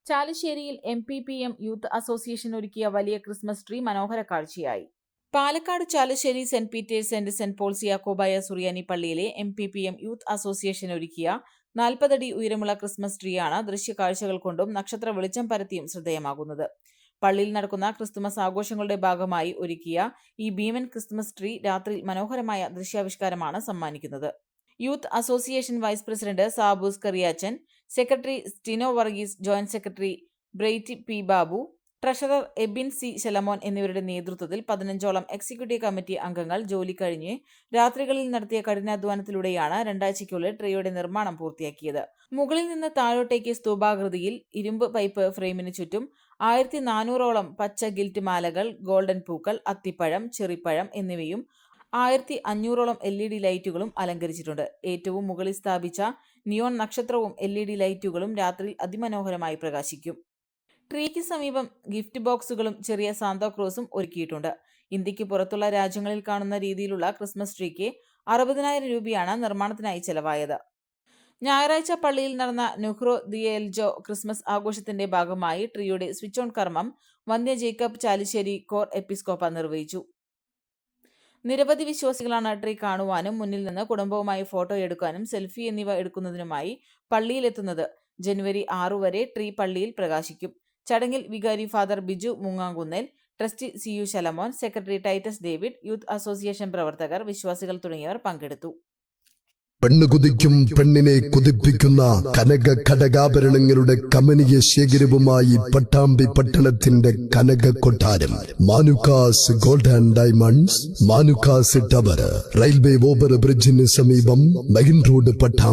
ചാലിശ്ശേരിയിൽ MPPM youth association ഒരുക്കിയ വലിയ Christmas tree മനോഹര കാഴ്ചയായി. Palakkad Chalissery saint Peter's and saint Paul's Yakobaya Suriyani പള്ളിയിലെ MPPM യൂത്ത് അസോസിയേഷൻ ഒരുക്കിയ 40 അടി ഉയരമുള്ള ക്രിസ്മസ് ട്രീയാണ് ദൃശ്യകാഴ്ചകൾ കൊണ്ടും നക്ഷത്ര വെളിച്ചം പരത്തിയും ശ്രദ്ധേയമാകുന്നത്. പള്ളിയിൽ നടക്കുന്ന ക്രിസ്തുമസ് ആഘോഷങ്ങളുടെ ഭാഗമായി ഒരുക്കിയ ഈ ഭീമൻ ക്രിസ്മസ് ട്രീ രാത്രിയിൽ മനോഹരമായ ദൃശ്യാവിഷ്കാരമാണ് സമ്മാനിക്കുന്നത്. Youth association vice president Saboos Kariachan, secretary Stino Varghese, joint secretary Braity P Babu, treasurer Ebin C Shalamon എന്നിവരുടെ നേതൃത്വത്തിൽ 15ഓളം എക്സിക്യൂട്ടീവ് കമ്മിറ്റി അംഗങ്ങൾ ജോലി കഴിഞ്ഞ് രാത്രികളിൽ നടത്തിയ കഠിനാധ്വാനത്തിലൂടെയാണ് 2 ആഴ്ചയ്ക്കുള്ളിൽ ട്രീയുടെ നിർമ്മാണം പൂർത്തിയാക്കിയത്. മുകളിൽ നിന്ന് താഴോട്ടേക്ക് സ്തൂപാകൃതിയിൽ ഇരുമ്പ് പൈപ്പ് ഫ്രെയിമിന് ചുറ്റും 1400ഓളം പച്ച ഗിൽറ്റ് മാലകൾ, ഗോൾഡൻ പൂക്കൾ, അത്തിപ്പഴം, ചെറിപ്പഴം എന്നിവയും 1500ഓളം LED ലൈറ്റുകളും അലങ്കരിച്ചിട്ടുണ്ട്. ഏറ്റവും മുകളിൽ സ്ഥാപിച്ച നിയോൺ നക്ഷത്രവും LED ലൈറ്റുകളും രാത്രിയിൽ അതിമനോഹരമായി പ്രകാശിക്കും. ട്രീക്ക് സമീപം ഗിഫ്റ്റ് ബോക്സുകളും ചെറിയ സാന്താക്രോസും ഒരുക്കിയിട്ടുണ്ട്. ഇന്ത്യക്ക് പുറത്തുള്ള രാജ്യങ്ങളിൽ കാണുന്ന രീതിയിലുള്ള ക്രിസ്മസ് ട്രീക്ക് 60,000 രൂപയാണ് നിർമ്മാണത്തിനായി ചെലവായത്. ഞായറാഴ്ച പള്ളിയിൽ നടന്ന നുഹ്റോ ദിയൽജോ ക്രിസ്മസ് ആഘോഷത്തിന്റെ ഭാഗമായി ട്രീയുടെ സ്വിച്ച് ഓൺ കർമ്മം വന്യ ജേക്കബ് ചാലിശ്ശേരി കോർ എപ്പിസ്കോപ്പ നിർവഹിച്ചു. നിരവധി വിശ്വാസികളാണ് ട്രീ കാണുവാനും മുന്നിൽ നിന്ന് കുടുംബവുമായി ഫോട്ടോ എടുക്കാനും സെൽഫി എന്നിവ എടുക്കുന്നതിനുമായി പള്ളിയിലെത്തുന്നത്. ജനുവരി 6 വരെ ട്രീ പള്ളിയിൽ പ്രകാശിക്കും. ചടങ്ങിൽ വികാരി father Biju Mungankunnel, trustee CU Shalamon, secretary Titus David, youth association പ്രവർത്തകർ, വിശ്വാസികൾ തുടങ്ങിയവർ പങ്കെടുത്തു. പെണ്ണുകുതിക്കും പെണ്ണിനെ കുതിപ്പിക്കുന്ന കനക ഘടകാഭരണങ്ങളുടെ കമനീയ ശേഖരവുമായി പട്ടാമ്പി പട്ടണത്തിന്റെ കനക കൊട്ടാരം Manukkas gold and diamonds, Manukkas tower, railway over ബ്രിഡ്ജിന് സമീപം മെയിൻ റോഡ്, പട്ടാമ്പി.